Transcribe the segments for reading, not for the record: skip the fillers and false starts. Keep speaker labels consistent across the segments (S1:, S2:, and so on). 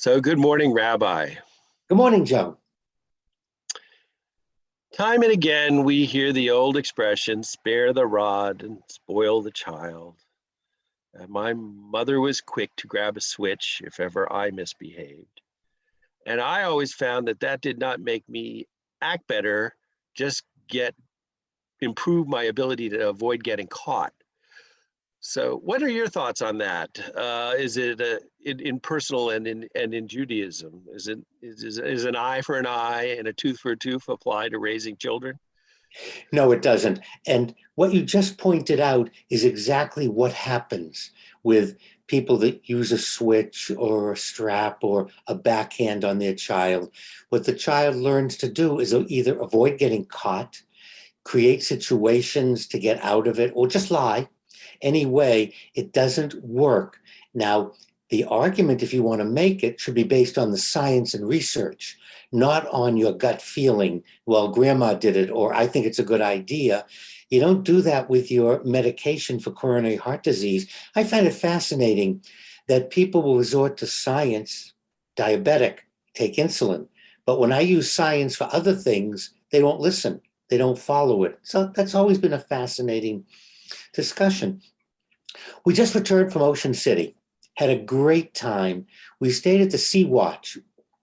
S1: So, good morning, Rabbi.
S2: Good morning, Joe.
S1: Time and again, we hear the old expression, spare the rod and spoil the child. My mother was quick to grab a switch if ever I misbehaved. And I always found that that did not make me act better, just improve my ability to avoid getting caught. So, what are your thoughts on that? Is it in personal and in Judaism? Is an eye for an eye and a tooth for a tooth apply to raising children?
S2: No, it doesn't. And what you just pointed out is exactly what happens with people that use a switch or a strap or a backhand on their child. What the child learns to do is either avoid getting caught, create situations to get out of it, or just lie. Anyway, it doesn't work. Now, the argument, if you want to make it, should be based on the science and research, not on your gut feeling, well, grandma did it, or I think it's a good idea. You don't do that with your medication for coronary heart disease. I find it fascinating that people will resort to science, diabetic, take insulin. But when I use science for other things, they won't listen. They don't follow it. So that's always been a fascinating discussion. We just returned from Ocean City, had a great time. We stayed at the Sea Watch,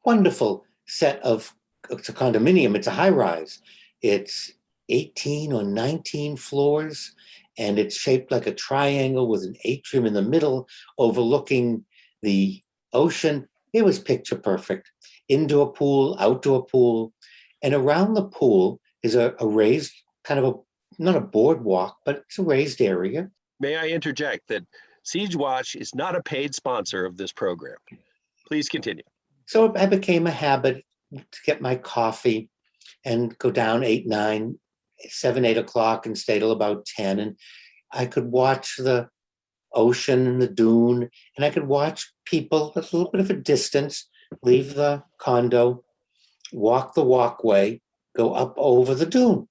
S2: wonderful set of, it's a condominium, it's a high rise. It's 18 or 19 floors, and it's shaped like a triangle with an atrium in the middle overlooking the ocean. It was picture perfect. Indoor pool, outdoor pool, and around the pool is a raised kind of not a boardwalk, but it's a raised area.
S1: May I interject that Siege Watch is not a paid sponsor of this program? Please continue.
S2: So I became a habit to get my coffee and go down 8, 9, 7, 8 o'clock and stay till about 10. And I could watch the ocean and the dune, and I could watch people at a little bit of a distance leave the condo, walk the walkway, go up over the dune,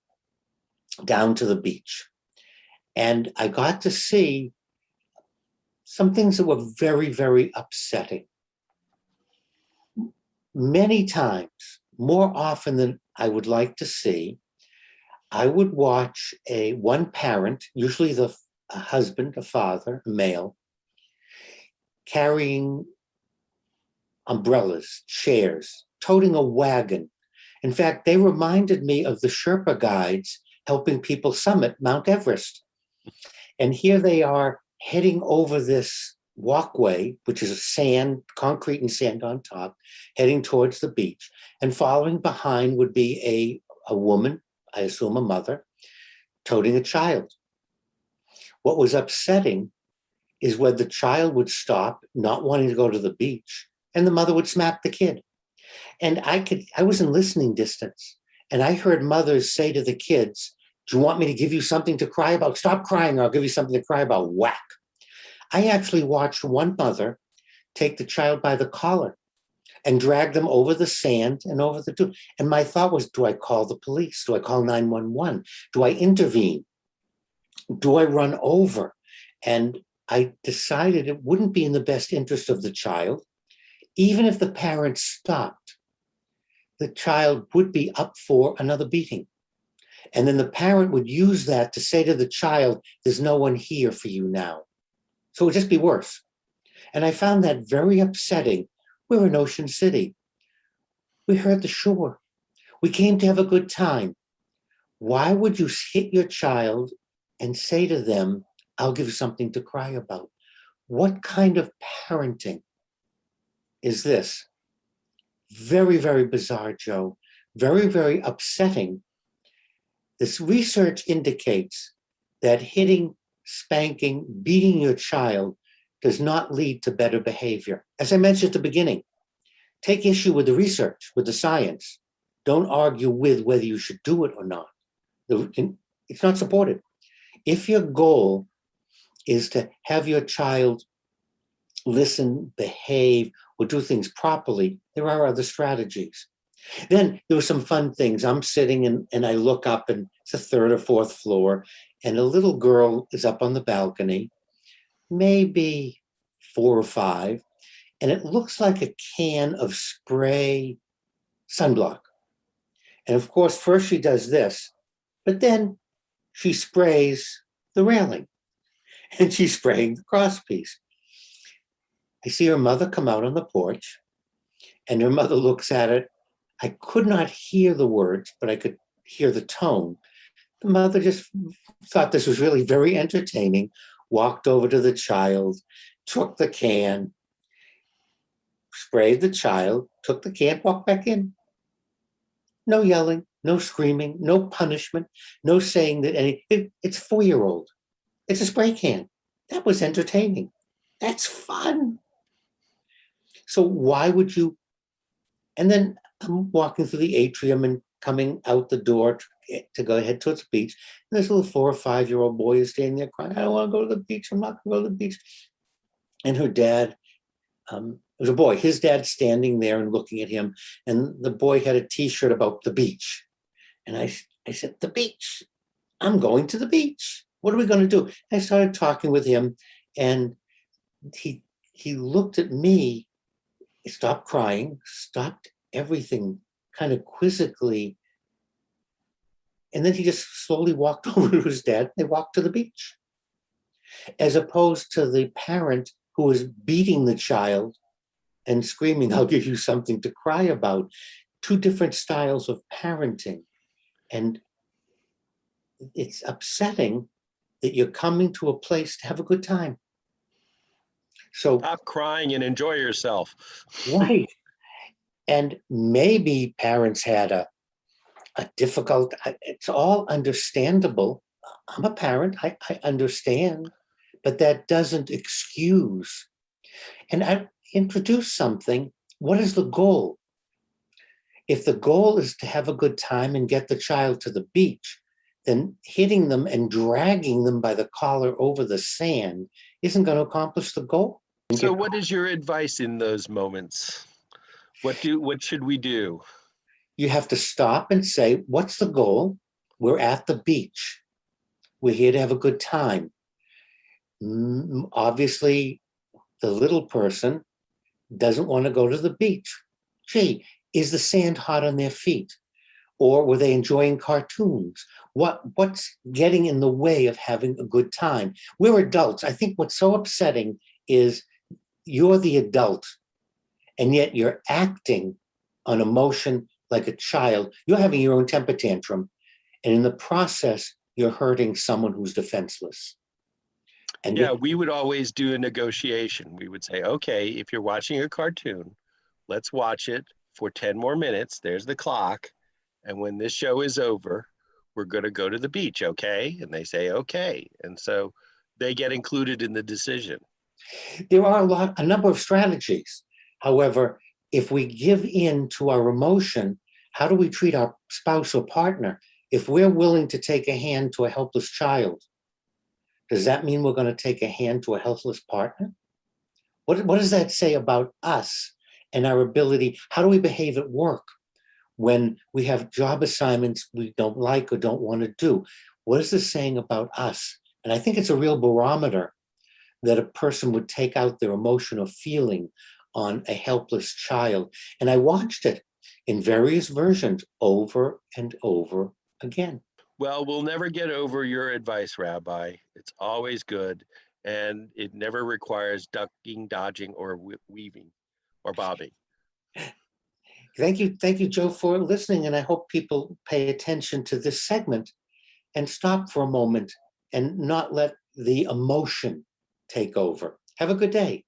S2: down to the beach. And I got to see some things that were very, very upsetting. Many times, more often than I would like to see, I would watch one parent, usually a husband, a father, a male, carrying umbrellas, chairs, toting a wagon. In fact, they reminded me of the Sherpa guides helping people summit Mount Everest. And here they are heading over this walkway, which is sand, concrete and sand on top, heading towards the beach. And following behind would be a woman, I assume a mother, toting a child. What was upsetting is when the child would stop, not wanting to go to the beach, and the mother would smack the kid. And I was in listening distance, and I heard mothers say to the kids, "Do you want me to give you something to cry about? Stop crying, or I'll give you something to cry about." Whack. I actually watched one mother take the child by the collar and drag them over the sand and over the dune. And my thought was, do I call the police? Do I call 911? Do I intervene? Do I run over? And I decided it wouldn't be in the best interest of the child. Even if the parents stopped, the child would be up for another beating. And then the parent would use that to say to the child, "There's no one here for you now." So it would just be worse. And I found that very upsetting. We're in Ocean City. We're at the shore. We came to have a good time. Why would you hit your child and say to them, "I'll give you something to cry about"? What kind of parenting is this? Very, very bizarre, Joe. Very, very upsetting. This research indicates that hitting, spanking, beating your child does not lead to better behavior. As I mentioned at the beginning, take issue with the research, with the science. Don't argue with whether you should do it or not. It's not supported. If your goal is to have your child listen, behave, or do things properly, there are other strategies. Then there were some fun things. I'm sitting and I look up, and it's the 3rd or 4th floor, and a little girl is up on the balcony, maybe 4 or 5, and it looks like a can of spray sunblock. And of course, first she does this, but then she sprays the railing and she's spraying the crosspiece. I see her mother come out on the porch, and her mother looks at it. I could not hear the words, but I could hear the tone. The mother just thought this was really very entertaining, walked over to the child, took the can, sprayed the child, took the can, walked back in. No yelling, no screaming, no punishment, no saying that it's 4-year-old. It's a spray can. That was entertaining. That's fun. So why would you? And then I'm walking through the atrium and coming out the door to go ahead towards the beach. And this little 4 or 5-year-old boy is standing there crying, I don't want to go to the beach. I'm not going to go to the beach. And her dad, it was a boy, his dad standing there and looking at him. And the boy had a T-shirt about the beach. And I said, the beach. I'm going to the beach. What are we going to do? I started talking with him, and he looked at me, stopped crying, stopped everything kind of quizzically. And then he just slowly walked over to his dad. They walked to the beach. As opposed to the parent who was beating the child and screaming, I'll give you something to cry about. Two different styles of parenting. And it's upsetting that you're coming to a place to have a good time. So
S1: stop crying and enjoy yourself.
S2: Right. And maybe parents had a difficult, it's all understandable. I'm a parent, I understand, but that doesn't excuse. And I introduce something. What is the goal? If the goal is to have a good time and get the child to the beach, then hitting them and dragging them by the collar over the sand isn't going to accomplish the goal.
S1: So what is your advice in those moments? What should we do?
S2: You have to stop and say, what's the goal? We're at the beach. We're here to have a good time. Obviously, the little person doesn't want to go to the beach. Gee, is the sand hot on their feet? Or were they enjoying cartoons? What's getting in the way of having a good time? We're adults. I think what's so upsetting is you're the adult, and yet you're acting on emotion like a child. You're having your own temper tantrum, and in the process, you're hurting someone who's defenseless. And
S1: yeah, we would always do a negotiation. We would say, okay, if you're watching a cartoon, let's watch it for 10 more minutes. There's the clock. And when this show is over, we're going to go to the beach, okay? And they say, okay. And so they get included in the decision.
S2: There are a number of strategies. However, if we give in to our emotion, how do we treat our spouse or partner? If we're willing to take a hand to a helpless child, does that mean we're going to take a hand to a helpless partner? What does that say about us and our ability? How do we behave at work when we have job assignments we don't like or don't want to do? What is this saying about us? And I think it's a real barometer that a person would take out their emotion or feeling on a helpless child. And I watched it in various versions over and over again.
S1: Well, we'll never get over your advice, Rabbi. It's always good, and it never requires ducking, dodging, or weaving or bobbing.
S2: Thank you, Joe, for listening. And I hope people pay attention to this segment and stop for a moment and not let the emotion take over. Have a good day.